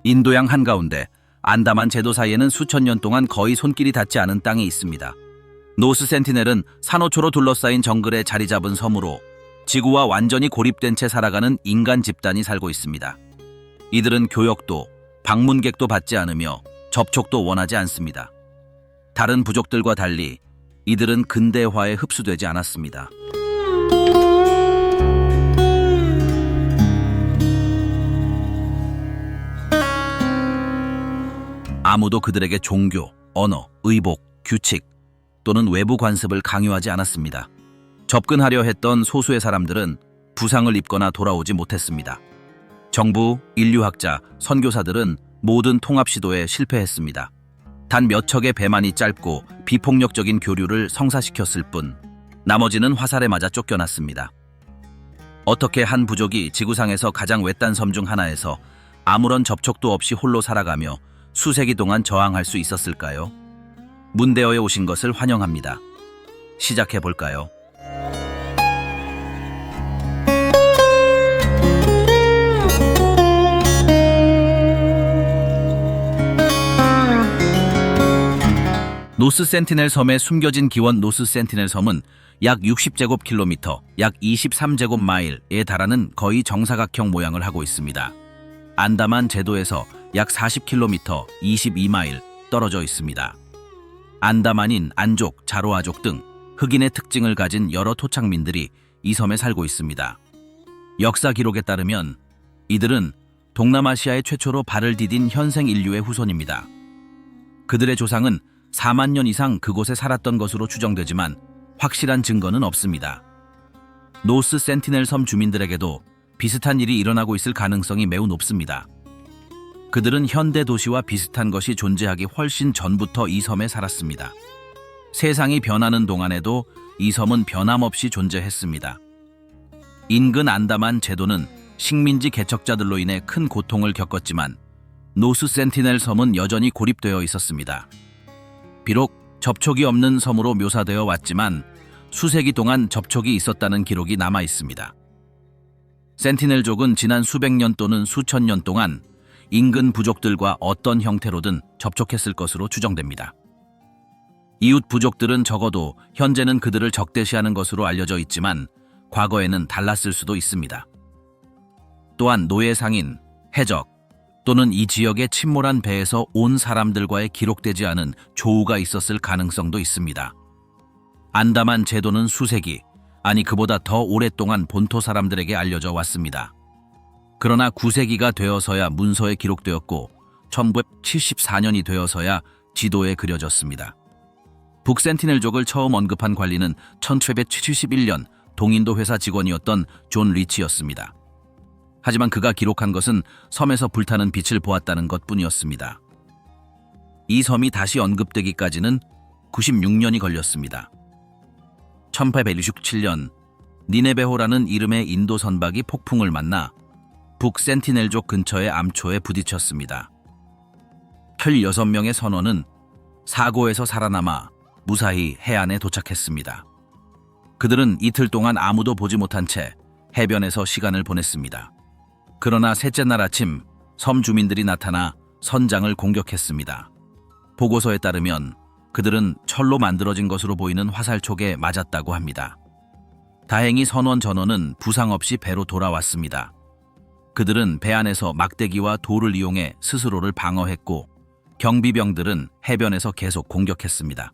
인도양 한가운데 안다만 제도 사이에는 수천 년 동안 거의 손길이 닿지 않은 땅이 있습니다. 노스 센티넬은 산호초로 둘러싸인 정글에 자리 잡은 섬으로 지구와 완전히 고립된 채 살아가는 인간 집단이 살고 있습니다. 이들은 교역도 방문객도 받지 않으며 접촉도 원하지 않습니다. 다른 부족들과 달리 이들은 근대화에 흡수되지 않았습니다. 아무도 그들에게 종교, 언어, 의복, 규칙 또는 외부 관습을 강요하지 않았습니다. 접근하려 했던 소수의 사람들은 부상을 입거나 돌아오지 못했습니다. 정부, 인류학자, 선교사들은 모든 통합 시도에 실패했습니다. 단 몇 척의 배만이 짧고 비폭력적인 교류를 성사시켰을 뿐 나머지는 화살에 맞아 쫓겨났습니다. 어떻게 한 부족이 지구상에서 가장 외딴 섬 중 하나에서 아무런 접촉도 없이 홀로 살아가며 수세기 동안 저항할 수 있었을까요? 문대어에 오신 것을 환영합니다. 시작해볼까요? 노스 센티넬 섬에 숨겨진 기원. 노스 센티넬 섬은 약 60제곱킬로미터, 약 23제곱마일에 달하는 거의 정사각형 모양을 하고 있습니다. 안다만 제도에서 약 40km, 22마일 떨어져 있습니다. 안다만인 안족, 자로아족 등 흑인의 특징을 가진 여러 토착민들이 이 섬에 살고 있습니다. 역사 기록에 따르면 이들은 동남아시아에 최초로 발을 디딘 현생 인류의 후손입니다. 그들의 조상은 4만 년 이상 그곳에 살았던 것으로 추정되지만 확실한 증거는 없습니다. 노스 센티넬 섬 주민들에게도 비슷한 일이 일어나고 있을 가능성이 매우 높습니다. 그들은 현대 도시와 비슷한 것이 존재하기 훨씬 전부터 이 섬에 살았습니다. 세상이 변하는 동안에도 이 섬은 변함없이 존재했습니다. 인근 안다만 제도는 식민지 개척자들로 인해 큰 고통을 겪었지만 노스 센티넬 섬은 여전히 고립되어 있었습니다. 비록 접촉이 없는 섬으로 묘사되어 왔지만 수세기 동안 접촉이 있었다는 기록이 남아 있습니다. 센티넬족은 지난 수백 년 또는 수천 년 동안 인근 부족들과 어떤 형태로든 접촉했을 것으로 추정됩니다. 이웃 부족들은 적어도 현재는 그들을 적대시하는 것으로 알려져 있지만 과거에는 달랐을 수도 있습니다. 또한 노예 상인, 해적 또는 이 지역의 침몰한 배에서 온 사람들과의 기록되지 않은 조우가 있었을 가능성도 있습니다. 안다만 제도는 수세기, 아니 그보다 더 오랫동안 본토 사람들에게 알려져 왔습니다. 그러나 9세기가 되어서야 문서에 기록되었고 1974년이 되어서야 지도에 그려졌습니다. 북센티넬족을 처음 언급한 관리는 1771년 동인도 회사 직원이었던 존 리치였습니다. 하지만 그가 기록한 것은 섬에서 불타는 빛을 보았다는 것뿐이었습니다. 이 섬이 다시 언급되기까지는 96년이 걸렸습니다. 1867년 니네베호라는 이름의 인도 선박이 폭풍을 만나 북센티넬족 근처의 암초에 부딪혔습니다. 16명의 선원은 사고에서 살아남아 무사히 해안에 도착했습니다. 그들은 이틀 동안 아무도 보지 못한 채 해변에서 시간을 보냈습니다. 그러나 셋째 날 아침 섬 주민들이 나타나 선장을 공격했습니다. 보고서에 따르면 그들은 철로 만들어진 것으로 보이는 화살촉에 맞았다고 합니다. 다행히 선원 전원은 부상 없이 배로 돌아왔습니다. 그들은 배 안에서 막대기와 돌을 이용해 스스로를 방어했고 경비병들은 해변에서 계속 공격했습니다.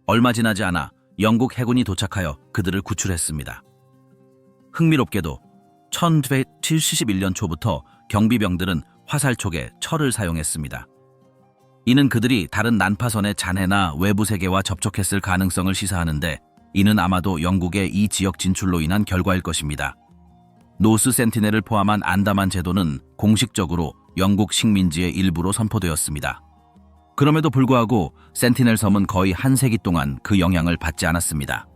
얼마 지나지 않아 영국 해군이 도착하여 그들을 구출했습니다. 흥미롭게도 1971년 초부터 경비병들은 화살촉에 철을 사용했습니다. 이는 그들이 다른 난파선의 잔해나 외부 세계와 접촉했을 가능성을 시사하는데 이는 아마도 영국의 이 지역 진출로 인한 결과일 것입니다. 노스 센티넬을 포함한 안다만 제도는 공식적으로 영국 식민지의 일부로 선포되었습니다. 그럼에도 불구하고 센티넬 섬은 거의 한 세기 동안 그 영향을 받지 않았습니다.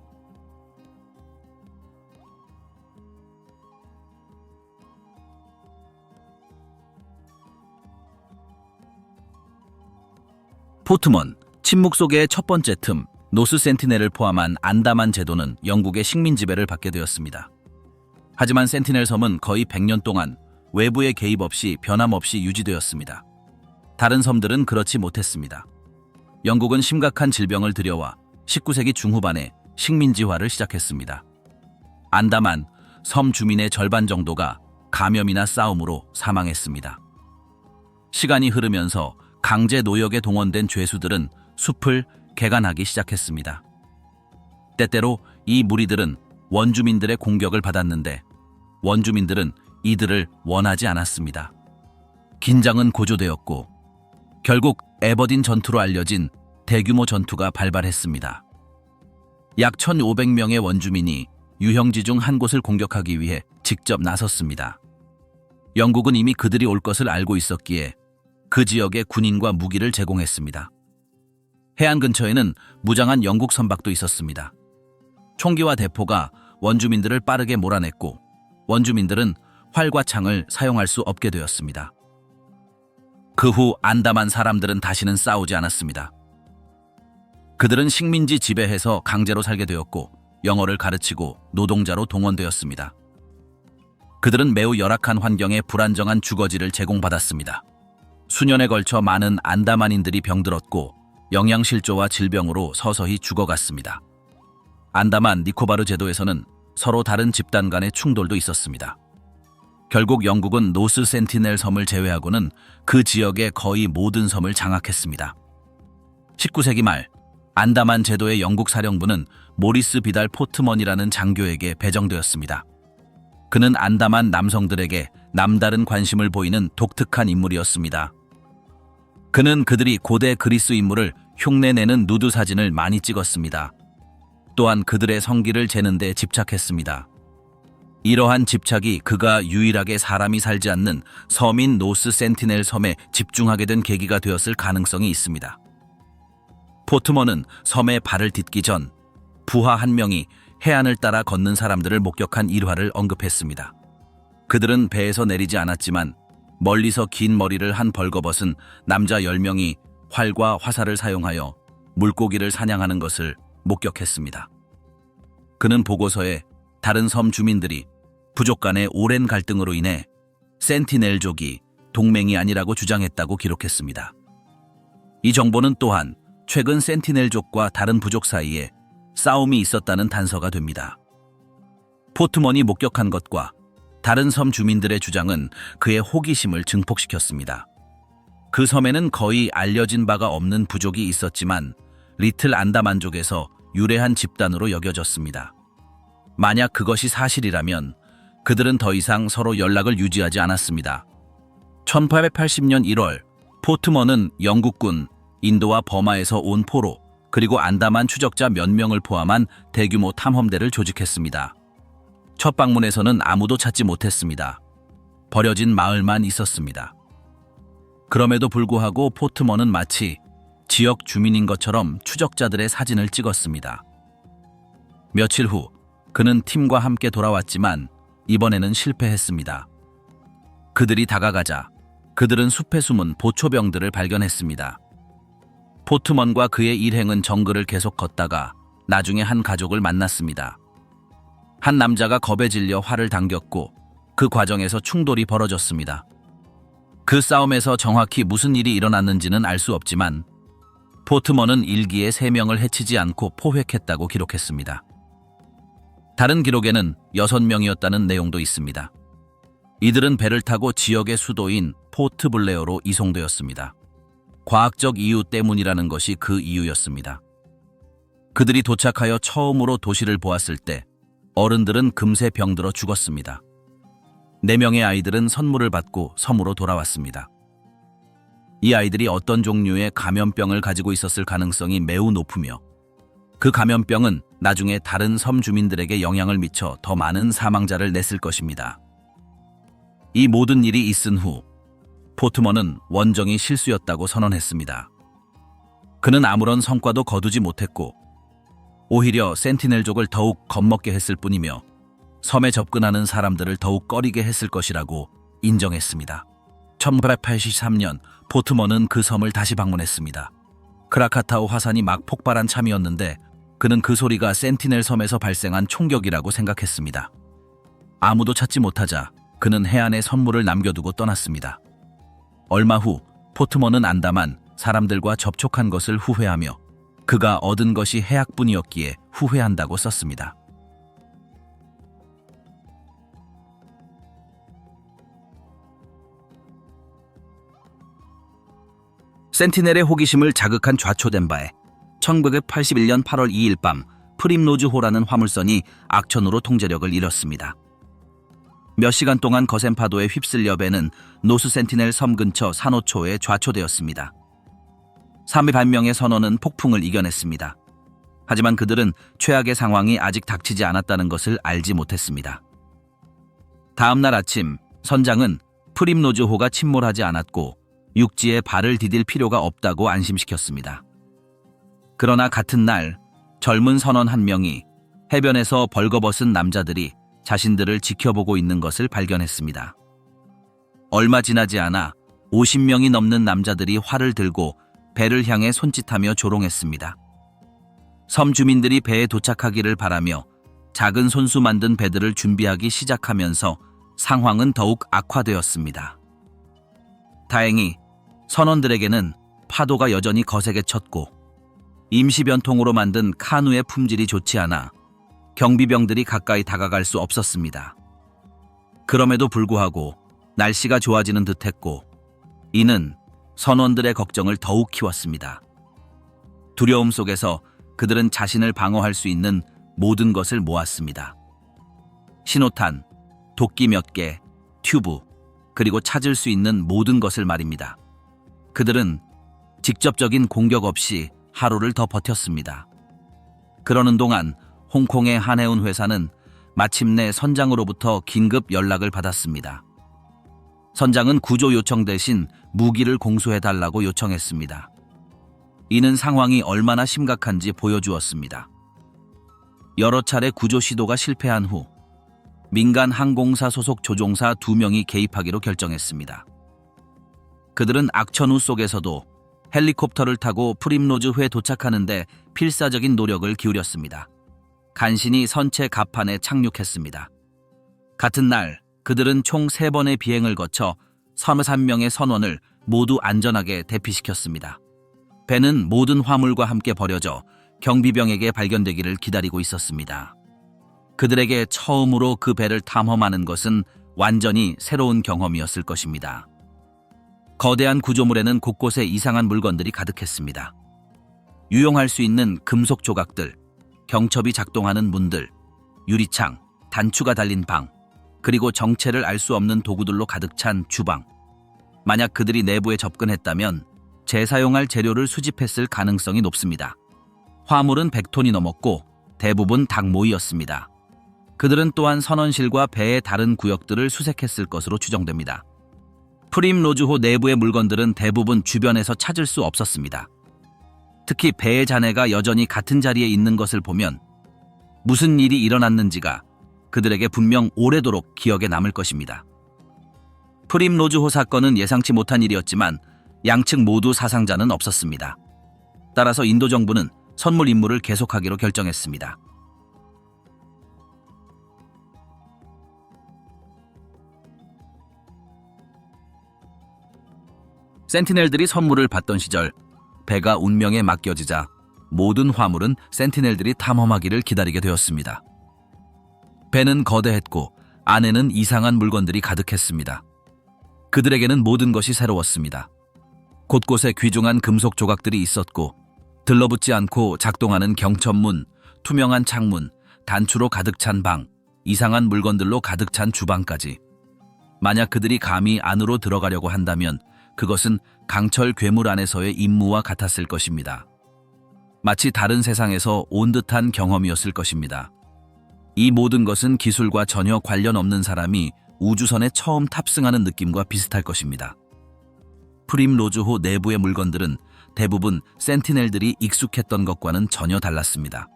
포트먼, 침묵 속의 첫 번째 틈, 노스 센티넬을 포함한 안다만 제도는 영국의 식민 지배를 받게 되었습니다. 하지만 센티넬 섬은 거의 100년 동안 외부의 개입 없이 변함없이 유지되었습니다. 다른 섬들은 그렇지 못했습니다. 영국은 심각한 질병을 들여와 19세기 중후반에 식민지화를 시작했습니다. 안다만 섬 주민의 절반 정도가 감염이나 싸움으로 사망했습니다. 시간이 흐르면서 강제 노역에 동원된 죄수들은 숲을 개간하기 시작했습니다. 때때로 이 무리들은 원주민들의 공격을 받았는데 원주민들은 이들을 원하지 않았습니다. 긴장은 고조되었고 결국 에버딘 전투로 알려진 대규모 전투가 발발했습니다. 약 1,500명의 원주민이 유형지 중 한 곳을 공격하기 위해 직접 나섰습니다. 영국은 이미 그들이 올 것을 알고 있었기에 그 지역에 군인과 무기를 제공했습니다. 해안 근처에는 무장한 영국 선박도 있었습니다. 총기와 대포가 원주민들을 빠르게 몰아냈고 원주민들은 활과 창을 사용할 수 없게 되었습니다. 그 후 안다만 사람들은 다시는 싸우지 않았습니다. 그들은 식민지 지배해서 강제로 살게 되었고 영어를 가르치고 노동자로 동원되었습니다. 그들은 매우 열악한 환경에 불안정한 주거지를 제공받았습니다. 수년에 걸쳐 많은 안다만인들이 병들었고 영양실조와 질병으로 서서히 죽어갔습니다. 안다만 니코바르 제도에서는 서로 다른 집단 간의 충돌도 있었습니다. 결국 영국은 노스 센티넬 섬을 제외하고는 그 지역의 거의 모든 섬을 장악했습니다. 19세기 말 안다만 제도의 영국 사령부는 모리스 비달 포트먼이라는 장교에게 배정되었습니다. 그는 안다만 남성들에게 남다른 관심을 보이는 독특한 인물이었습니다. 그는 그들이 고대 그리스 인물을 흉내내는 누드 사진을 많이 찍었습니다. 또한 그들의 성기를 재는 데 집착했습니다. 이러한 집착이 그가 유일하게 사람이 살지 않는 섬인 노스 센티넬 섬에 집중하게 된 계기가 되었을 가능성이 있습니다. 포트먼은 섬에 발을 딛기 전 부하 한 명이 해안을 따라 걷는 사람들을 목격한 일화를 언급했습니다. 그들은 배에서 내리지 않았지만 멀리서 긴 머리를 한 벌거벗은 남자 10명이 활과 화살을 사용하여 물고기를 사냥하는 것을 목격했습니다. 그는 보고서에 다른 섬 주민들이 부족 간의 오랜 갈등으로 인해 센티넬족이 동맹이 아니라고 주장했다고 기록했습니다. 이 정보는 또한 최근 센티넬족과 다른 부족 사이에 싸움이 있었다는 단서가 됩니다. 포트먼이 목격한 것과 다른 섬 주민들의 주장은 그의 호기심을 증폭시켰습니다. 그 섬에는 거의 알려진 바가 없는 부족이 있었지만 리틀 안다만족에서 유래한 집단으로 여겨졌습니다. 만약 그것이 사실이라면 그들은 더 이상 서로 연락을 유지하지 않았습니다. 1880년 1월 포트먼은 영국군, 인도와 버마에서 온 포로, 그리고 안다만 추적자 몇 명을 포함한 대규모 탐험대를 조직했습니다. 첫 방문에서는 아무도 찾지 못했습니다. 버려진 마을만 있었습니다. 그럼에도 불구하고 포트먼은 마치 지역 주민인 것처럼 추적자들의 사진을 찍었습니다. 며칠 후 그는 팀과 함께 돌아왔지만 이번에는 실패했습니다. 그들이 다가가자 그들은 숲에 숨은 보초병들을 발견했습니다. 포트먼과 그의 일행은 정글을 계속 걷다가 나중에 한 가족을 만났습니다. 한 남자가 겁에 질려 활을 당겼고 그 과정에서 충돌이 벌어졌습니다. 그 싸움에서 정확히 무슨 일이 일어났는지는 알 수 없지만 포트먼은 일기에 3명을 해치지 않고 포획했다고 기록했습니다. 다른 기록에는 6명이었다는 내용도 있습니다. 이들은 배를 타고 지역의 수도인 포트 블레어로 이송되었습니다. 과학적 이유 때문이라는 것이 그 이유였습니다. 그들이 도착하여 처음으로 도시를 보았을 때 어른들은 금세 병들어 죽었습니다. 4명의 아이들은 선물을 받고 섬으로 돌아왔습니다. 이 아이들이 어떤 종류의 감염병을 가지고 있었을 가능성이 매우 높으며 그 감염병은 나중에 다른 섬 주민들에게 영향을 미쳐 더 많은 사망자를 냈을 것입니다. 이 모든 일이 있은 후 포트먼은 원정이 실수였다고 선언했습니다. 그는 아무런 성과도 거두지 못했고 오히려 센티넬족을 더욱 겁먹게 했을 뿐이며 섬에 접근하는 사람들을 더욱 꺼리게 했을 것이라고 인정했습니다. 1883년 포트먼은 그 섬을 다시 방문했습니다. 크라카타우 화산이 막 폭발한 참이었는데 그는 그 소리가 센티넬 섬에서 발생한 총격이라고 생각했습니다. 아무도 찾지 못하자 그는 해안에 선물을 남겨두고 떠났습니다. 얼마 후 포트먼은 안다만 사람들과 접촉한 것을 후회하며 그가 얻은 것이 해악뿐이었기에 후회한다고 썼습니다. 센티넬의 호기심을 자극한 좌초된 바에 1981년 8월 2일 밤 프림로즈호라는 화물선이 악천후로 통제력을 잃었습니다. 몇 시간 동안 거센 파도에 휩쓸려 배는 노스 센티넬 섬 근처 산호초에 좌초되었습니다. 300명의 선원은 폭풍을 이겨냈습니다. 하지만 그들은 최악의 상황이 아직 닥치지 않았다는 것을 알지 못했습니다. 다음 날 아침, 선장은 프림로즈호가 침몰하지 않았고 육지에 발을 디딜 필요가 없다고 안심시켰습니다. 그러나 같은 날 젊은 선원 한 명이 해변에서 벌거벗은 남자들이 자신들을 지켜보고 있는 것을 발견했습니다. 얼마 지나지 않아 50명이 넘는 남자들이 활을 들고 배를 향해 손짓하며 조롱했습니다. 섬 주민들이 배에 도착하기를 바라며 작은 손수 만든 배들을 준비하기 시작하면서 상황은 더욱 악화되었습니다. 다행히 선원들에게는 파도가 여전히 거세게 쳤고 임시변통으로 만든 카누의 품질이 좋지 않아 경비병들이 가까이 다가갈 수 없었습니다. 그럼에도 불구하고 날씨가 좋아지는 듯했고 이는 선원들의 걱정을 더욱 키웠습니다. 두려움 속에서 그들은 자신을 방어할 수 있는 모든 것을 모았습니다. 신호탄, 도끼 몇 개, 튜브, 그리고 찾을 수 있는 모든 것을 말입니다. 그들은 직접적인 공격 없이 하루를 더 버텼습니다. 그러는 동안 홍콩의 한해운 회사는 마침내 선장으로부터 긴급 연락을 받았습니다. 선장은 구조 요청 대신 무기를 공수해달라고 요청했습니다. 이는 상황이 얼마나 심각한지 보여주었습니다. 여러 차례 구조 시도가 실패한 후 민간 항공사 소속 조종사 2명이 개입하기로 결정했습니다. 그들은 악천후 속에서도 헬리콥터를 타고 프림로즈호에 도착하는데 필사적인 노력을 기울였습니다. 간신히 선체 갑판에 착륙했습니다. 같은 날 그들은 총 3번의 비행을 거쳐 33명의 선원을 모두 안전하게 대피시켰습니다. 배는 모든 화물과 함께 버려져 경비병에게 발견되기를 기다리고 있었습니다. 그들에게 처음으로 그 배를 탐험하는 것은 완전히 새로운 경험이었을 것입니다. 거대한 구조물에는 곳곳에 이상한 물건들이 가득했습니다. 유용할 수 있는 금속 조각들, 경첩이 작동하는 문들, 유리창, 단추가 달린 방, 그리고 정체를 알 수 없는 도구들로 가득 찬 주방. 만약 그들이 내부에 접근했다면 재사용할 재료를 수집했을 가능성이 높습니다. 화물은 100톤이 넘었고 대부분 닭모이였습니다. 그들은 또한 선원실과 배의 다른 구역들을 수색했을 것으로 추정됩니다. 프림로즈호 내부의 물건들은 대부분 주변에서 찾을 수 없었습니다. 특히 배의 잔해가 여전히 같은 자리에 있는 것을 보면 무슨 일이 일어났는지가 그들에게 분명 오래도록 기억에 남을 것입니다. 프림로즈호 사건은 예상치 못한 일이었지만 양측 모두 사상자는 없었습니다. 따라서 인도 정부는 선물 임무를 계속하기로 결정했습니다. 센티넬들이 선물을 받던 시절 배가 운명에 맡겨지자 모든 화물은 센티넬들이 탐험하기를 기다리게 되었습니다. 배는 거대했고 안에는 이상한 물건들이 가득했습니다. 그들에게는 모든 것이 새로웠습니다. 곳곳에 귀중한 금속 조각들이 있었고 들러붙지 않고 작동하는 경첩문, 투명한 창문, 단추로 가득 찬 방, 이상한 물건들로 가득 찬 주방까지. 만약 그들이 감히 안으로 들어가려고 한다면 그것은 강철 괴물 안에서의 임무와 같았을 것입니다. 마치 다른 세상에서 온 듯한 경험이었을 것입니다. 이 모든 것은 기술과 전혀 관련 없는 사람이 우주선에 처음 탑승하는 느낌과 비슷할 것입니다. 프림로즈호 내부의 물건들은 대부분 센티넬들이 익숙했던 것과는 전혀 달랐습니다.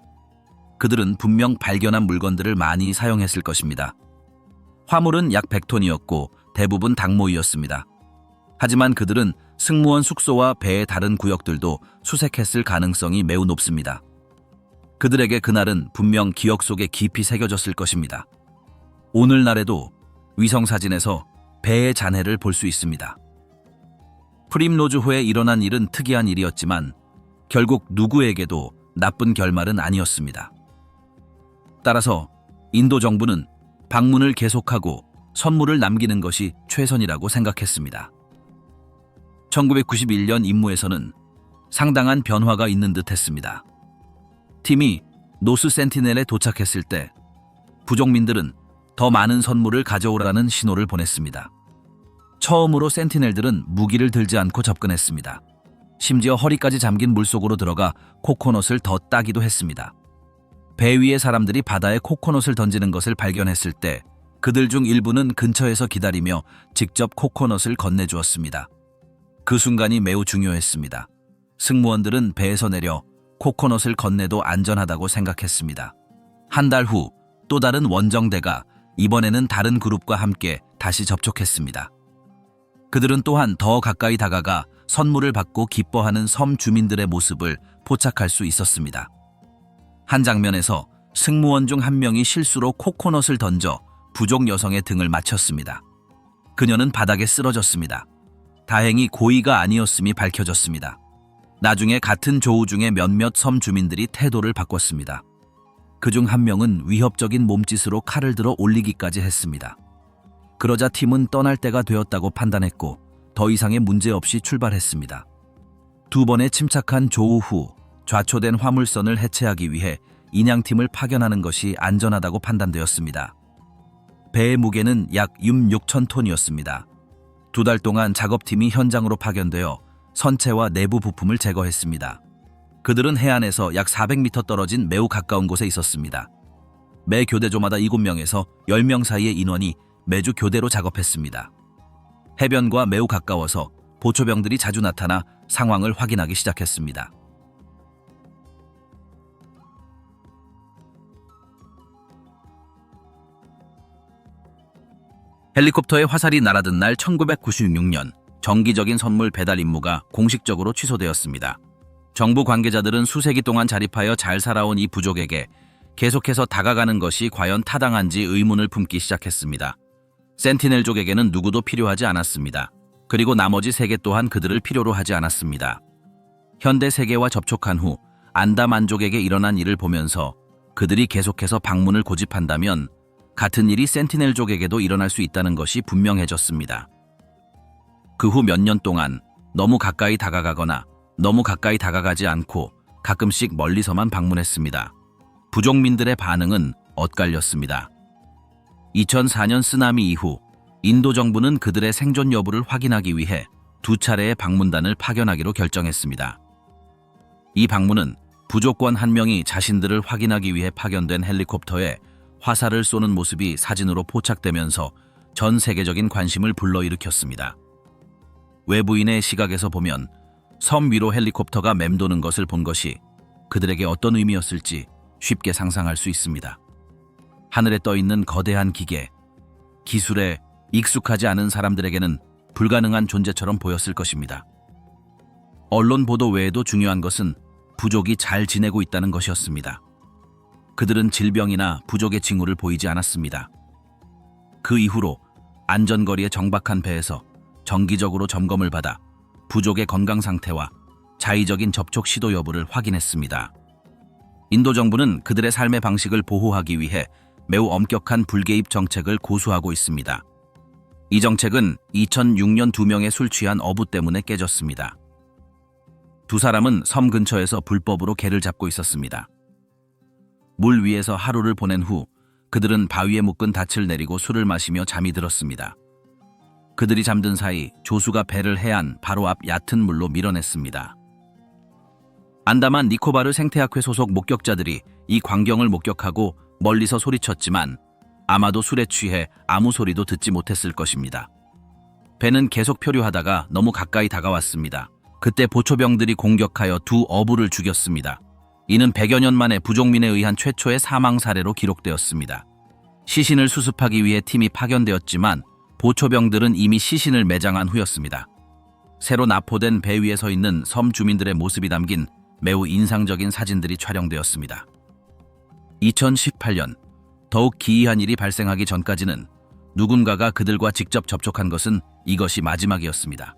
그들은 분명 발견한 물건들을 많이 사용했을 것입니다. 화물은 약 100톤이었고 대부분 닭모이였습니다. 하지만 그들은 승무원 숙소와 배의 다른 구역들도 수색했을 가능성이 매우 높습니다. 그들에게 그날은 분명 기억 속에 깊이 새겨졌을 것입니다. 오늘날에도 위성사진에서 배의 잔해를 볼 수 있습니다. 프림로즈호에 일어난 일은 특이한 일이었지만 결국 누구에게도 나쁜 결말은 아니었습니다. 따라서 인도 정부는 방문을 계속하고 선물을 남기는 것이 최선이라고 생각했습니다. 1991년 임무에서는 상당한 변화가 있는 듯 했습니다. 팀이 노스 센티넬에 도착했을 때 부족민들은 더 많은 선물을 가져오라는 신호를 보냈습니다. 처음으로 센티넬들은 무기를 들지 않고 접근했습니다. 심지어 허리까지 잠긴 물속으로 들어가 코코넛을 더 따기도 했습니다. 배 위의 사람들이 바다에 코코넛을 던지는 것을 발견했을 때 그들 중 일부는 근처에서 기다리며 직접 코코넛을 건네주었습니다. 그 순간이 매우 중요했습니다. 승무원들은 배에서 내려 코코넛을 건네도 안전하다고 생각했습니다. 한 달 후 또 다른 원정대가 이번에는 다른 그룹과 함께 다시 접촉했습니다. 그들은 또한 더 가까이 다가가 선물을 받고 기뻐하는 섬 주민들의 모습을 포착할 수 있었습니다. 한 장면에서 승무원 중 한 명이 실수로 코코넛을 던져 부족 여성의 등을 맞췄습니다. 그녀는 바닥에 쓰러졌습니다. 다행히 고의가 아니었음이 밝혀졌습니다. 나중에 같은 조우 중에 몇몇 섬 주민들이 태도를 바꿨습니다. 그중 한 명은 위협적인 몸짓으로 칼을 들어 올리기까지 했습니다. 그러자 팀은 떠날 때가 되었다고 판단했고 더 이상의 문제 없이 출발했습니다. 두 번의 침착한 조우 후 좌초된 화물선을 해체하기 위해 인양팀을 파견하는 것이 안전하다고 판단되었습니다. 배의 무게는 약 6,600톤이었습니다. 2달 동안 작업팀이 현장으로 파견되어 선체와 내부 부품을 제거했습니다. 그들은 해안에서 약 400m 떨어진 매우 가까운 곳에 있었습니다. 매 교대조마다 7명에서 10명 사이의 인원이 매주 교대로 작업했습니다. 해변과 매우 가까워서 보초병들이 자주 나타나 상황을 확인하기 시작했습니다. 헬리콥터의 화살이 날아든 날 1996년 정기적인 선물 배달 임무가 공식적으로 취소되었습니다. 정부 관계자들은 수세기 동안 자립하여 잘 살아온 이 부족에게 계속해서 다가가는 것이 과연 타당한지 의문을 품기 시작했습니다. 센티넬족에게는 누구도 필요하지 않았습니다. 그리고 나머지 세계 또한 그들을 필요로 하지 않았습니다. 현대 세계와 접촉한 후 안다만족에게 일어난 일을 보면서 그들이 계속해서 방문을 고집한다면 같은 일이 센티넬족에게도 일어날 수 있다는 것이 분명해졌습니다. 그 후 몇 년 동안 너무 가까이 다가가거나 너무 가까이 다가가지 않고 가끔씩 멀리서만 방문했습니다. 부족민들의 반응은 엇갈렸습니다. 2004년 쓰나미 이후 인도 정부는 그들의 생존 여부를 확인하기 위해 2차례의 방문단을 파견하기로 결정했습니다. 이 방문은 부족권 한 명이 자신들을 확인하기 위해 파견된 헬리콥터에 화살을 쏘는 모습이 사진으로 포착되면서 전 세계적인 관심을 불러일으켰습니다. 외부인의 시각에서 보면 섬 위로 헬리콥터가 맴도는 것을 본 것이 그들에게 어떤 의미였을지 쉽게 상상할 수 있습니다. 하늘에 떠있는 거대한 기계, 기술에 익숙하지 않은 사람들에게는 불가능한 존재처럼 보였을 것입니다. 언론 보도 외에도 중요한 것은 부족이 잘 지내고 있다는 것이었습니다. 그들은 질병이나 부족의 징후를 보이지 않았습니다. 그 이후로 안전거리의 정박한 배에서 정기적으로 점검을 받아 부족의 건강 상태와 자의적인 접촉 시도 여부를 확인했습니다. 인도 정부는 그들의 삶의 방식을 보호하기 위해 매우 엄격한 불개입 정책을 고수하고 있습니다. 이 정책은 2006년 2명의 술 취한 어부 때문에 깨졌습니다. 두 사람은 섬 근처에서 불법으로 개를 잡고 있었습니다. 물 위에서 하루를 보낸 후 그들은 바위에 묶은 닻을 내리고 술을 마시며 잠이 들었습니다. 그들이 잠든 사이 조수가 배를 해안 바로 앞 얕은 물로 밀어냈습니다. 안다만 니코바르 생태학회 소속 목격자들이 이 광경을 목격하고 멀리서 소리쳤지만 아마도 술에 취해 아무 소리도 듣지 못했을 것입니다. 배는 계속 표류하다가 너무 가까이 다가왔습니다. 그때 보초병들이 공격하여 두 어부를 죽였습니다. 이는 100여 년 만에 부족민에 의한 최초의 사망 사례로 기록되었습니다. 시신을 수습하기 위해 팀이 파견되었지만 보초병들은 이미 시신을 매장한 후였습니다. 새로 납포된 배 위에 서 있는 섬 주민들의 모습이 담긴 매우 인상적인 사진들이 촬영되었습니다. 2018년, 더욱 기이한 일이 발생하기 전까지는 누군가가 그들과 직접 접촉한 것은 이것이 마지막이었습니다.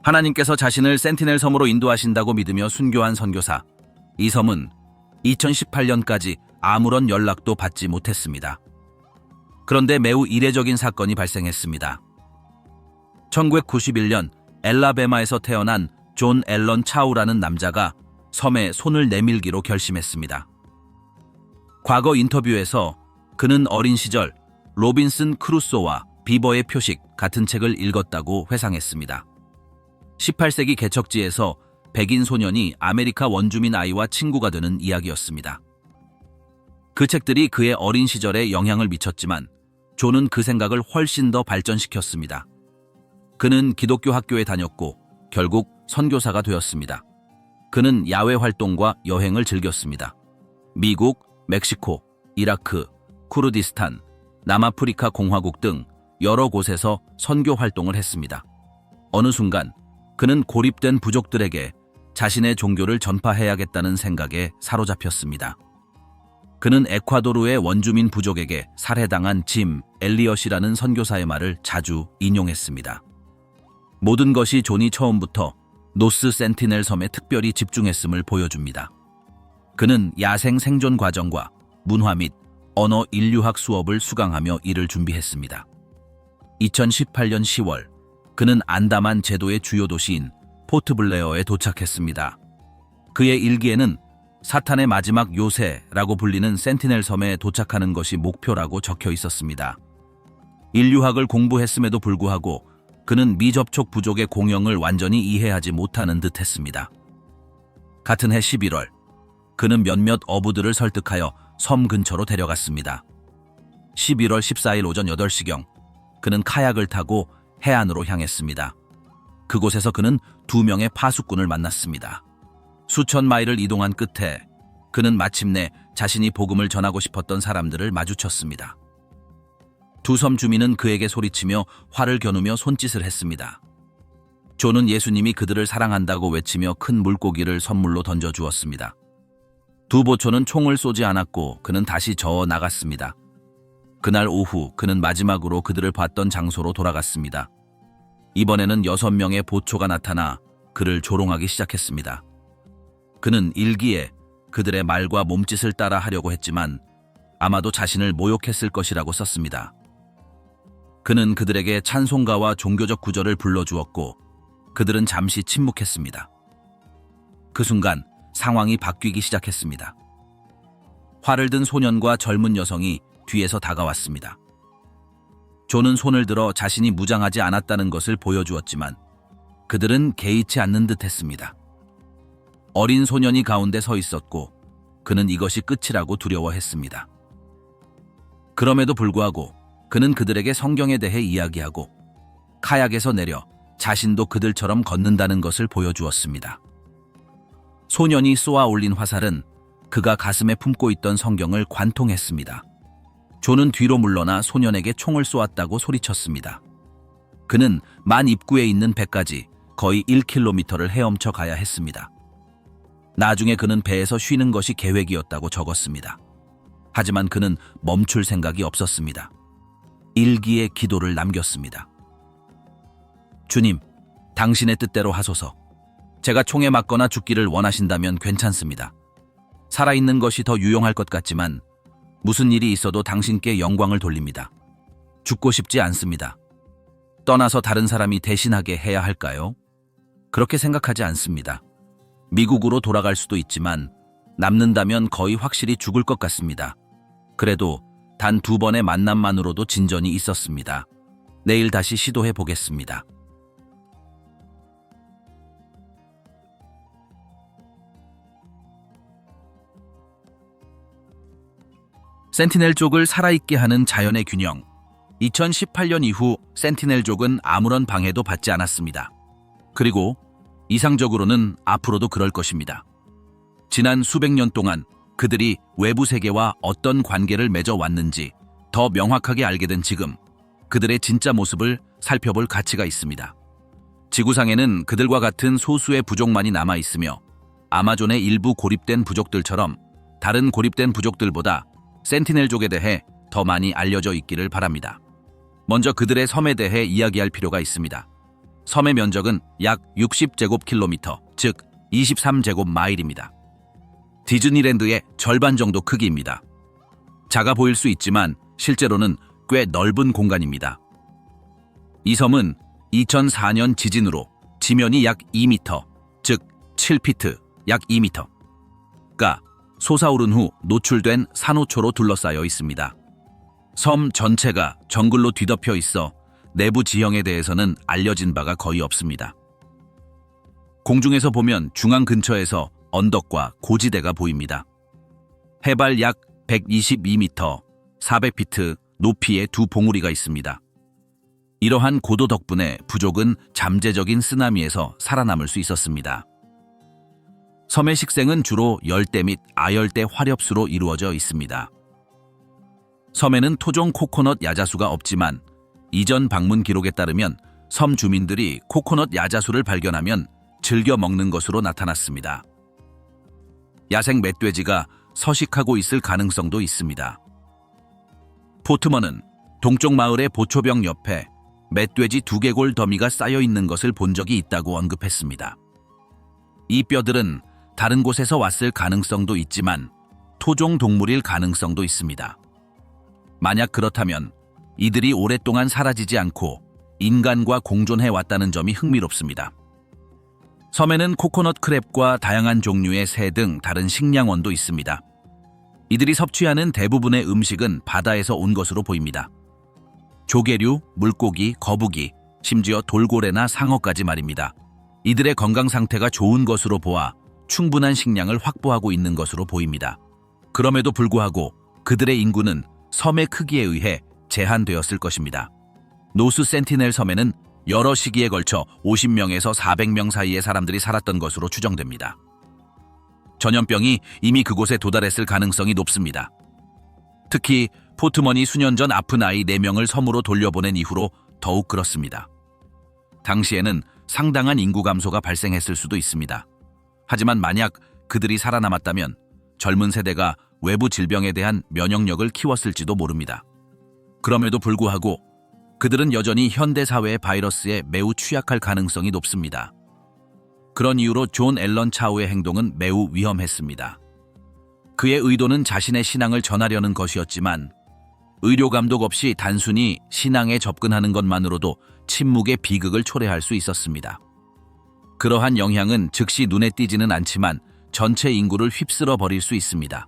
하나님께서 자신을 센티넬 섬으로 인도하신다고 믿으며 순교한 선교사. 이 섬은 2018년까지 아무런 연락도 받지 못했습니다. 그런데 매우 이례적인 사건이 발생했습니다. 1991년 엘라베마에서 태어난 존 앨런 차우라는 남자가 섬에 손을 내밀기로 결심했습니다. 과거 인터뷰에서 그는 어린 시절 로빈슨 크루소와 비버의 표식 같은 책을 읽었다고 회상했습니다. 18세기 개척지에서 백인 소년이 아메리카 원주민 아이와 친구가 되는 이야기였습니다. 그 책들이 그의 어린 시절에 영향을 미쳤지만 존은 그 생각을 훨씬 더 발전시켰습니다. 그는 기독교 학교에 다녔고 결국 선교사가 되었습니다. 그는 야외 활동과 여행을 즐겼습니다. 미국, 멕시코, 이라크, 쿠르디스탄, 남아프리카 공화국 등 여러 곳에서 선교 활동을 했습니다. 어느 순간 그는 고립된 부족들에게 자신의 종교를 전파해야겠다는 생각에 사로잡혔습니다. 그는 에콰도르의 원주민 부족에게 살해당한 짐 엘리엇이라는 선교사의 말을 자주 인용했습니다. 모든 것이 존이 처음부터 노스 센티넬 섬에 특별히 집중했음을 보여줍니다. 그는 야생 생존 과정과 문화 및 언어 인류학 수업을 수강하며 이를 준비했습니다. 2018년 10월 그는 안다만 제도의 주요 도시인 포트블레어에 도착했습니다. 그의 일기에는 사탄의 마지막 요새라고 불리는 센티넬 섬에 도착하는 것이 목표라고 적혀 있었습니다. 인류학을 공부했음에도 불구하고 그는 미접촉 부족의 공영을 완전히 이해하지 못하는 듯 했습니다. 같은 해 11월, 그는 몇몇 어부들을 설득하여 섬 근처로 데려갔습니다. 11월 14일 오전 8시경, 그는 카약을 타고 해안으로 향했습니다. 그곳에서 그는 2명의 파수꾼을 만났습니다. 수천 마일을 이동한 끝에 그는 마침내 자신이 복음을 전하고 싶었던 사람들을 마주쳤습니다. 두 섬 주민은 그에게 소리치며 활을 겨누며 손짓을 했습니다. 존은 예수님이 그들을 사랑한다고 외치며 큰 물고기를 선물로 던져주었습니다. 두 보초는 총을 쏘지 않았고 그는 다시 저어 나갔습니다. 그날 오후 그는 마지막으로 그들을 봤던 장소로 돌아갔습니다. 이번에는 6명의 보초가 나타나 그를 조롱하기 시작했습니다. 그는 일기에 그들의 말과 몸짓을 따라 하려고 했지만 아마도 자신을 모욕했을 것이라고 썼습니다. 그는 그들에게 찬송가와 종교적 구절을 불러주었고 그들은 잠시 침묵했습니다. 그 순간 상황이 바뀌기 시작했습니다. 활을 든 소년과 젊은 여성이 뒤에서 다가왔습니다. 존은 손을 들어 자신이 무장하지 않았다는 것을 보여주었지만 그들은 개의치 않는 듯 했습니다. 어린 소년이 가운데 서 있었고 그는 이것이 끝이라고 두려워했습니다. 그럼에도 불구하고 그는 그들에게 성경에 대해 이야기하고 카약에서 내려 자신도 그들처럼 걷는다는 것을 보여주었습니다. 소년이 쏘아 올린 화살은 그가 가슴에 품고 있던 성경을 관통했습니다. 존은 뒤로 물러나 소년에게 총을 쏘았다고 소리쳤습니다. 그는 만 입구에 있는 배까지 거의 1km를 헤엄쳐 가야 했습니다. 나중에 그는 배에서 쉬는 것이 계획이었다고 적었습니다. 하지만 그는 멈출 생각이 없었습니다. 일기에 기도를 남겼습니다. 주님, 당신의 뜻대로 하소서. 제가 총에 맞거나 죽기를 원하신다면 괜찮습니다. 살아있는 것이 더 유용할 것 같지만 무슨 일이 있어도 당신께 영광을 돌립니다. 죽고 싶지 않습니다. 떠나서 다른 사람이 대신하게 해야 할까요? 그렇게 생각하지 않습니다. 미국으로 돌아갈 수도 있지만 남는다면 거의 확실히 죽을 것 같습니다. 그래도 단 2번의 만남만으로도 진전이 있었습니다. 내일 다시 시도해 보겠습니다. 센티넬족을 살아있게 하는 자연의 균형. 2018년 이후 센티넬족은 아무런 방해도 받지 않았습니다. 그리고 이상적으로는 앞으로도 그럴 것입니다. 지난 수백 년 동안 그들이 외부 세계와 어떤 관계를 맺어왔는지 더 명확하게 알게 된 지금 그들의 진짜 모습을 살펴볼 가치가 있습니다. 지구상에는 그들과 같은 소수의 부족만이 남아있으며 아마존의 일부 고립된 부족들처럼 다른 고립된 부족들보다 센티넬족에 대해 더 많이 알려져 있기를 바랍니다. 먼저 그들의 섬에 대해 이야기할 필요가 있습니다. 섬의 면적은 약 60제곱킬로미터, 즉 23제곱마일입니다. 디즈니랜드의 절반 정도 크기입니다. 작아 보일 수 있지만 실제로는 꽤 넓은 공간입니다. 이 섬은 2004년 지진으로 지면이 약 2m, 즉 7피트, 약 2m가 솟아오른 후 노출된 산호초로 둘러싸여 있습니다. 섬 전체가 정글로 뒤덮여 있어 내부 지형에 대해서는 알려진 바가 거의 없습니다. 공중에서 보면 중앙 근처에서 언덕과 고지대가 보입니다. 해발 약 122m, 400피트 높이의 두 봉우리가 있습니다. 이러한 고도 덕분에 부족은 잠재적인 쓰나미에서 살아남을 수 있었습니다. 섬의 식생은 주로 열대 및 아열대 화렵수로 이루어져 있습니다. 섬에는 토종 코코넛 야자수가 없지만 이전 방문 기록에 따르면 섬 주민들이 코코넛 야자수를 발견하면 즐겨 먹는 것으로 나타났습니다. 야생 멧돼지가 서식하고 있을 가능성도 있습니다. 포트먼은 동쪽 마을의 보초병 옆에 멧돼지 두개골 더미가 쌓여 있는 것을 본 적이 있다고 언급했습니다. 이 뼈들은 다른 곳에서 왔을 가능성도 있지만 토종 동물일 가능성도 있습니다. 만약 그렇다면 이들이 오랫동안 사라지지 않고 인간과 공존해 왔다는 점이 흥미롭습니다. 섬에는 코코넛 크랩과 다양한 종류의 새 등 다른 식량원도 있습니다. 이들이 섭취하는 대부분의 음식은 바다에서 온 것으로 보입니다. 조개류, 물고기, 거북이, 심지어 돌고래나 상어까지 말입니다. 이들의 건강 상태가 좋은 것으로 보아 충분한 식량을 확보하고 있는 것으로 보입니다. 그럼에도 불구하고 그들의 인구는 섬의 크기에 의해 제한되었을 것입니다. 노스 센티넬 섬에는 여러 시기에 걸쳐 50명에서 400명 사이의 사람들이 살았던 것으로 추정됩니다. 전염병이 이미 그곳에 도달했을 가능성이 높습니다. 특히 포트먼이 수년 전 아픈 아이 4명을 섬으로 돌려보낸 이후로 더욱 그렇습니다. 당시에는 상당한 인구 감소가 발생했을 수도 있습니다. 하지만 만약 그들이 살아남았다면 젊은 세대가 외부 질병에 대한 면역력을 키웠을지도 모릅니다. 그럼에도 불구하고 그들은 여전히 현대사회의 바이러스에 매우 취약할 가능성이 높습니다. 그런 이유로 존 앨런 차우의 행동은 매우 위험했습니다. 그의 의도는 자신의 신앙을 전하려는 것이었지만 의료 감독 없이 단순히 신앙에 접근하는 것만으로도 침묵의 비극을 초래할 수 있었습니다. 그러한 영향은 즉시 눈에 띄지는 않지만 전체 인구를 휩쓸어 버릴 수 있습니다.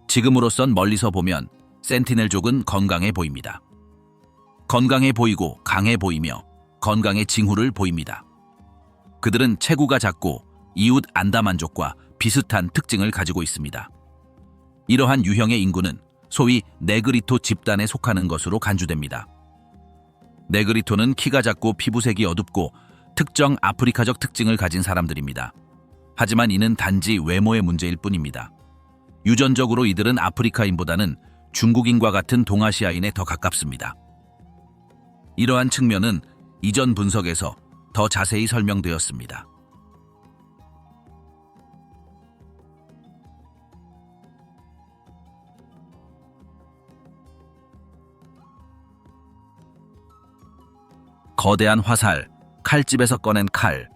지금으로선 멀리서 보면 센티넬족은 건강해 보입니다. 건강해 보이고 강해 보이며 건강의 징후를 보입니다. 그들은 체구가 작고 이웃 안다만족과 비슷한 특징을 가지고 있습니다. 이러한 유형의 인구는 소위 네그리토 집단에 속하는 것으로 간주됩니다. 네그리토는 키가 작고 피부색이 어둡고 특정 아프리카적 특징을 가진 사람들입니다. 하지만 이는 단지 외모의 문제일 뿐입니다. 유전적으로 이들은 아프리카인보다는 중국인과 같은 동아시아인에 더 가깝습니다. 이러한 측면은 이전 분석에서 더 자세히 설명되었습니다. 거대한 화살, 칼집에서 꺼낸 칼,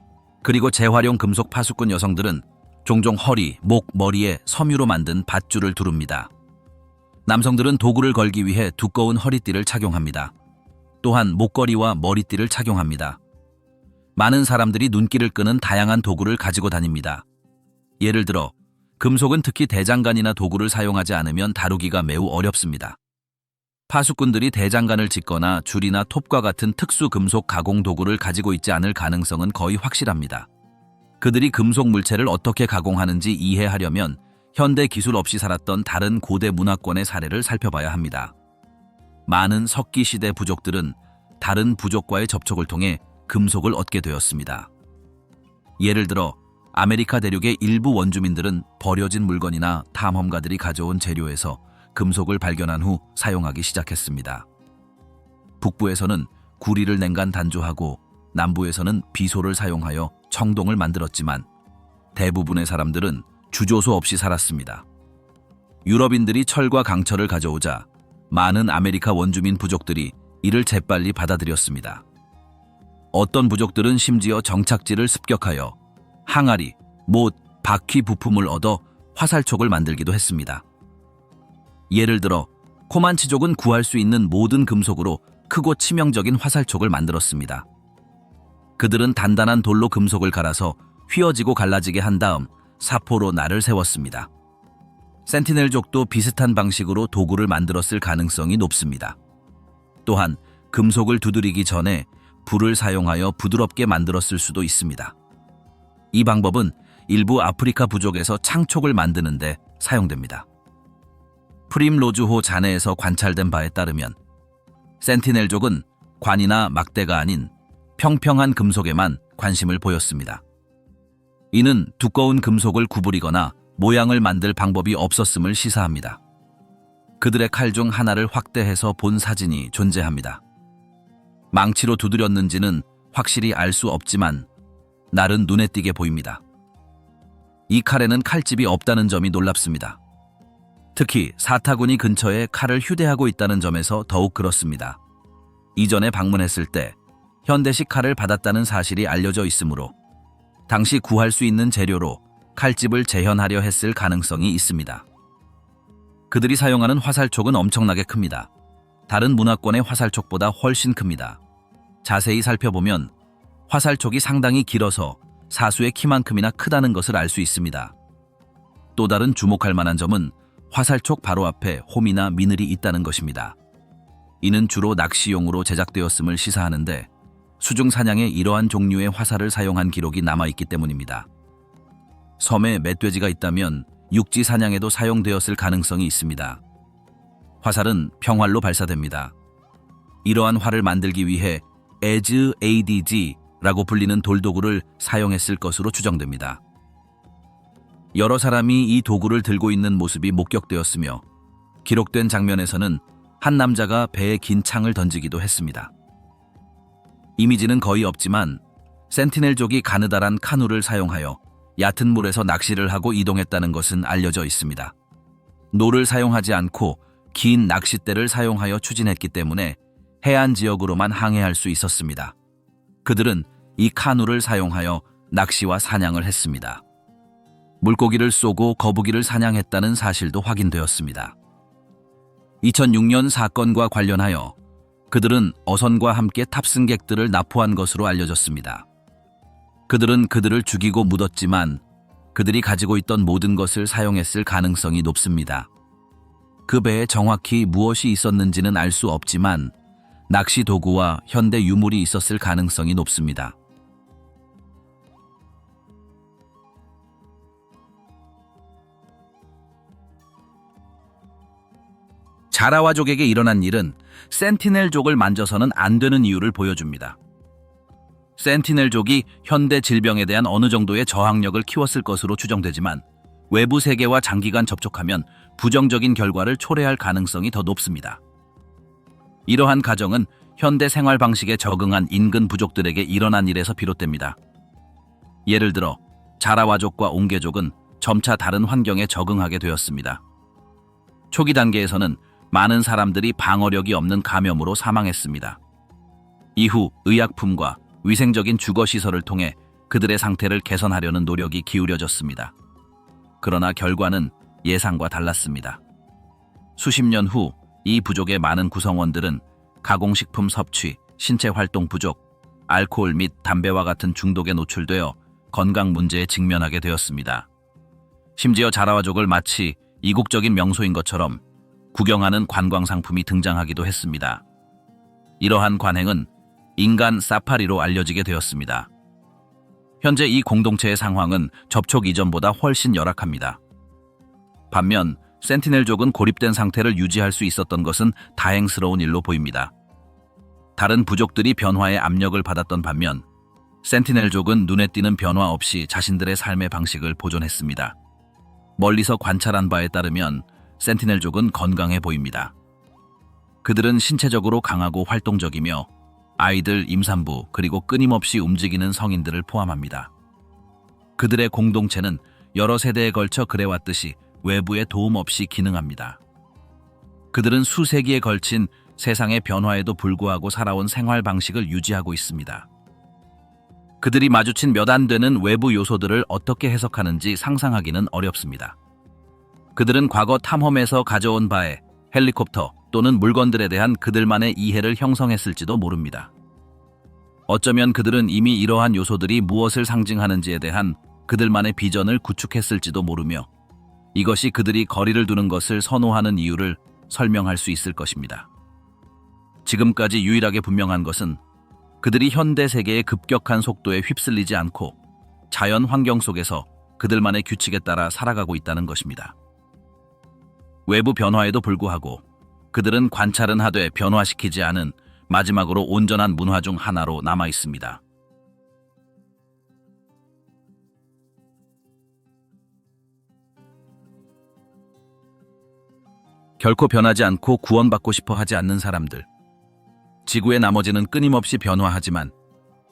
그리고 재활용 금속 파수꾼 여성들은 종종 허리, 목, 머리에 섬유로 만든 밧줄을 두릅니다. 남성들은 도구를 걸기 위해 두꺼운 허리띠를 착용합니다. 또한 목걸이와 머리띠를 착용합니다. 많은 사람들이 눈길을 끄는 다양한 도구를 가지고 다닙니다. 예를 들어 금속은 특히 대장간이나 도구를 사용하지 않으면 다루기가 매우 어렵습니다. 파수꾼들이 대장간을 짓거나 줄이나 톱과 같은 특수 금속 가공 도구를 가지고 있지 않을 가능성은 거의 확실합니다. 그들이 금속 물체를 어떻게 가공하는지 이해하려면 현대 기술 없이 살았던 다른 고대 문화권의 사례를 살펴봐야 합니다. 많은 석기시대 부족들은 다른 부족과의 접촉을 통해 금속을 얻게 되었습니다. 예를 들어 아메리카 대륙의 일부 원주민들은 버려진 물건이나 탐험가들이 가져온 재료에서 금속을 발견한 후 사용하기 시작했습니다. 북부에서는 구리를 냉간 단조하고 남부에서는 비소를 사용하여 청동을 만들었지만 대부분의 사람들은 주조소 없이 살았습니다. 유럽인들이 철과 강철을 가져오자 많은 아메리카 원주민 부족들이 이를 재빨리 받아들였습니다. 어떤 부족들은 심지어 정착지를 습격하여 항아리, 못, 바퀴 부품을 얻어 화살촉을 만들기도 했습니다. 예를 들어 코만치족은 구할 수 있는 모든 금속으로 크고 치명적인 화살촉을 만들었습니다. 그들은 단단한 돌로 금속을 갈아서 휘어지고 갈라지게 한 다음 사포로 날을 세웠습니다. 센티넬족도 비슷한 방식으로 도구를 만들었을 가능성이 높습니다. 또한 금속을 두드리기 전에 불을 사용하여 부드럽게 만들었을 수도 있습니다. 이 방법은 일부 아프리카 부족에서 창촉을 만드는 데 사용됩니다. 프림로즈호 잔해에서 관찰된 바에 따르면 센티넬족은 관이나 막대가 아닌 평평한 금속에만 관심을 보였습니다. 이는 두꺼운 금속을 구부리거나 모양을 만들 방법이 없었음을 시사합니다. 그들의 칼 중 하나를 확대해서 본 사진이 존재합니다. 망치로 두드렸는지는 확실히 알 수 없지만 날은 눈에 띄게 보입니다. 이 칼에는 칼집이 없다는 점이 놀랍습니다. 특히 사타구니 근처에 칼을 휴대하고 있다는 점에서 더욱 그렇습니다. 이전에 방문했을 때 현대식 칼을 받았다는 사실이 알려져 있으므로 당시 구할 수 있는 재료로 칼집을 재현하려 했을 가능성이 있습니다. 그들이 사용하는 화살촉은 엄청나게 큽니다. 다른 문화권의 화살촉보다 훨씬 큽니다. 자세히 살펴보면 화살촉이 상당히 길어서 사수의 키만큼이나 크다는 것을 알 수 있습니다. 또 다른 주목할 만한 점은 화살촉 바로 앞에 홈이나 미늘이 있다는 것입니다. 이는 주로 낚시용으로 제작되었음을 시사하는데 수중 사냥에 이러한 종류의 화살을 사용한 기록이 남아있기 때문입니다. 섬에 멧돼지가 있다면 육지 사냥에도 사용되었을 가능성이 있습니다. 화살은 평활로 발사됩니다. 이러한 활을 만들기 위해 ADG라고 불리는 돌도구를 사용했을 것으로 추정됩니다. 여러 사람이 이 도구를 들고 있는 모습이 목격되었으며 기록된 장면에서는 한 남자가 배에 긴 창을 던지기도 했습니다. 이미지는 거의 없지만 센티넬족이 가느다란 카누를 사용하여 얕은 물에서 낚시를 하고 이동했다는 것은 알려져 있습니다. 노를 사용하지 않고 긴 낚싯대를 사용하여 추진했기 때문에 해안 지역으로만 항해할 수 있었습니다. 그들은 이 카누를 사용하여 낚시와 사냥을 했습니다. 물고기를 쏘고 거북이를 사냥했다는 사실도 확인되었습니다. 2006년 사건과 관련하여 그들은 어선과 함께 탑승객들을 납포한 것으로 알려졌습니다. 그들은 그들을 죽이고 묻었지만 그들이 가지고 있던 모든 것을 사용했을 가능성이 높습니다. 그 배에 정확히 무엇이 있었는지는 알 수 없지만 낚시 도구와 현대 유물이 있었을 가능성이 높습니다. 자라와족에게 일어난 일은 센티넬족을 만져서는 안 되는 이유를 보여줍니다. 센티넬족이 현대 질병에 대한 어느 정도의 저항력을 키웠을 것으로 추정되지만 외부 세계와 장기간 접촉하면 부정적인 결과를 초래할 가능성이 더 높습니다. 이러한 가정은 현대 생활 방식에 적응한 인근 부족들에게 일어난 일에서 비롯됩니다. 예를 들어 자라와족과 옹개족은 점차 다른 환경에 적응하게 되었습니다. 초기 단계에서는 많은 사람들이 방어력이 없는 감염으로 사망했습니다. 이후 의약품과 위생적인 주거시설을 통해 그들의 상태를 개선하려는 노력이 기울여졌습니다. 그러나 결과는 예상과 달랐습니다. 수십 년 후 이 부족의 많은 구성원들은 가공식품 섭취, 신체 활동 부족, 알코올 및 담배와 같은 중독에 노출되어 건강 문제에 직면하게 되었습니다. 심지어 자라와족을 마치 이국적인 명소인 것처럼 구경하는 관광 상품이 등장하기도 했습니다. 이러한 관행은 인간 사파리로 알려지게 되었습니다. 현재 이 공동체의 상황은 접촉 이전보다 훨씬 열악합니다. 반면 센티넬족은 고립된 상태를 유지할 수 있었던 것은 다행스러운 일로 보입니다. 다른 부족들이 변화의 압력을 받았던 반면 센티넬족은 눈에 띄는 변화 없이 자신들의 삶의 방식을 보존했습니다. 멀리서 관찰한 바에 따르면 센티넬족은 건강해 보입니다. 그들은 신체적으로 강하고 활동적이며 아이들, 임산부, 그리고 끊임없이 움직이는 성인들을 포함합니다. 그들의 공동체는 여러 세대에 걸쳐 그래왔듯이 외부의 도움 없이 기능합니다. 그들은 수세기에 걸친 세상의 변화에도 불구하고 살아온 생활 방식을 유지하고 있습니다. 그들이 마주친 몇 안 되는 외부 요소들을 어떻게 해석하는지 상상하기는 어렵습니다. 그들은 과거 탐험에서 가져온 바에 헬리콥터 또는 물건들에 대한 그들만의 이해를 형성했을지도 모릅니다. 어쩌면 그들은 이미 이러한 요소들이 무엇을 상징하는지에 대한 그들만의 비전을 구축했을지도 모르며 이것이 그들이 거리를 두는 것을 선호하는 이유를 설명할 수 있을 것입니다. 지금까지 유일하게 분명한 것은 그들이 현대 세계의 급격한 속도에 휩쓸리지 않고 자연 환경 속에서 그들만의 규칙에 따라 살아가고 있다는 것입니다. 외부 변화에도 불구하고 그들은 관찰은 하되 변화시키지 않은 마지막으로 온전한 문화 중 하나로 남아 있습니다. 결코 변하지 않고 구원받고 싶어 하지 않는 사람들. 지구의 나머지는 끊임없이 변화하지만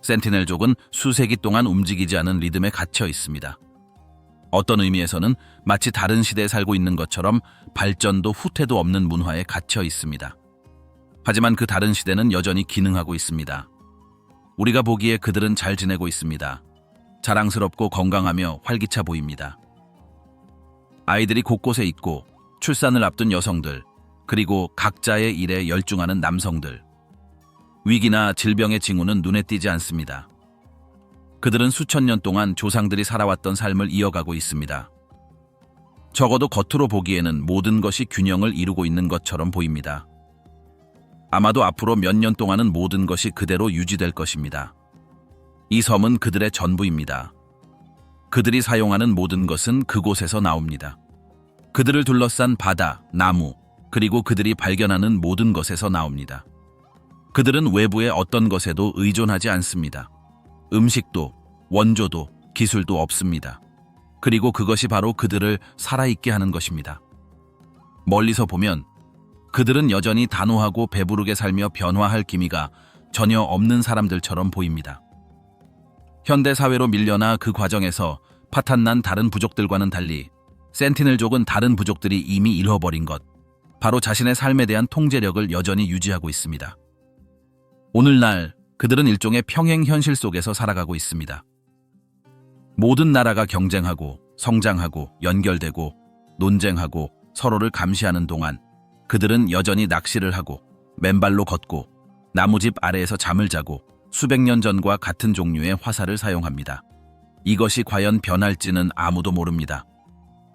센티넬족은 수세기 동안 움직이지 않은 리듬에 갇혀 있습니다. 어떤 의미에서는 마치 다른 시대에 살고 있는 것처럼 발전도 후퇴도 없는 문화에 갇혀 있습니다. 하지만 그 다른 시대는 여전히 기능하고 있습니다. 우리가 보기에 그들은 잘 지내고 있습니다. 자랑스럽고 건강하며 활기차 보입니다. 아이들이 곳곳에 있고 출산을 앞둔 여성들, 그리고 각자의 일에 열중하는 남성들. 위기나 질병의 징후는 눈에 띄지 않습니다. 그들은 수천 년 동안 조상들이 살아왔던 삶을 이어가고 있습니다. 적어도 겉으로 보기에는 모든 것이 균형을 이루고 있는 것처럼 보입니다. 아마도 앞으로 몇 년 동안은 모든 것이 그대로 유지될 것입니다. 이 섬은 그들의 전부입니다. 그들이 사용하는 모든 것은 그곳에서 나옵니다. 그들을 둘러싼 바다, 나무, 그리고 그들이 발견하는 모든 것에서 나옵니다. 그들은 외부의 어떤 것에도 의존하지 않습니다. 음식도, 원조도, 기술도 없습니다. 그리고 그것이 바로 그들을 살아있게 하는 것입니다. 멀리서 보면 그들은 여전히 단호하고 배부르게 살며 변화할 기미가 전혀 없는 사람들처럼 보입니다. 현대 사회로 밀려나 그 과정에서 파탄난 다른 부족들과는 달리 센티넬족은 다른 부족들이 이미 잃어버린 것, 바로 자신의 삶에 대한 통제력을 여전히 유지하고 있습니다. 오늘날 그들은 일종의 평행 현실 속에서 살아가고 있습니다. 모든 나라가 경쟁하고 성장하고 연결되고 논쟁하고 서로를 감시하는 동안 그들은 여전히 낚시를 하고 맨발로 걷고 나무집 아래에서 잠을 자고 수백 년 전과 같은 종류의 화살을 사용합니다. 이것이 과연 변할지는 아무도 모릅니다.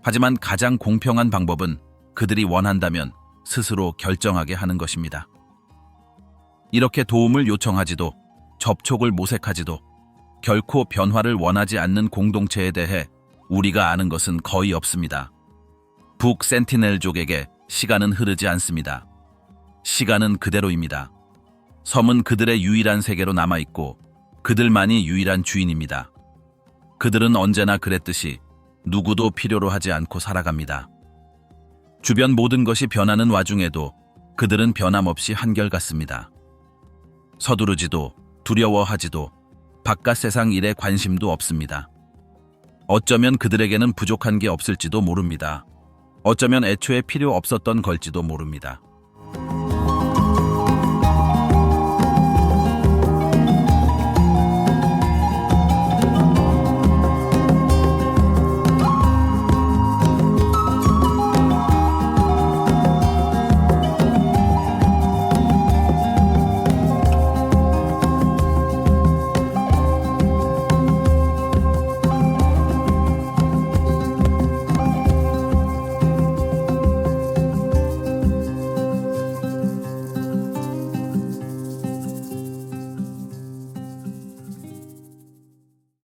하지만 가장 공평한 방법은 그들이 원한다면 스스로 결정하게 하는 것입니다. 이렇게 도움을 요청하지도 접촉을 모색하지도 결코 변화를 원하지 않는 공동체에 대해 우리가 아는 것은 거의 없습니다. 북 센티넬족에게 시간은 흐르지 않습니다. 시간은 그대로입니다. 섬은 그들의 유일한 세계로 남아있고 그들만이 유일한 주인입니다. 그들은 언제나 그랬듯이 누구도 필요로 하지 않고 살아갑니다. 주변 모든 것이 변하는 와중에도 그들은 변함없이 한결같습니다. 서두르지도 두려워하지도 바깥 세상 일에 관심도 없습니다. 어쩌면 그들에게는 부족한 게 없을지도 모릅니다. 어쩌면 애초에 필요 없었던 걸지도 모릅니다.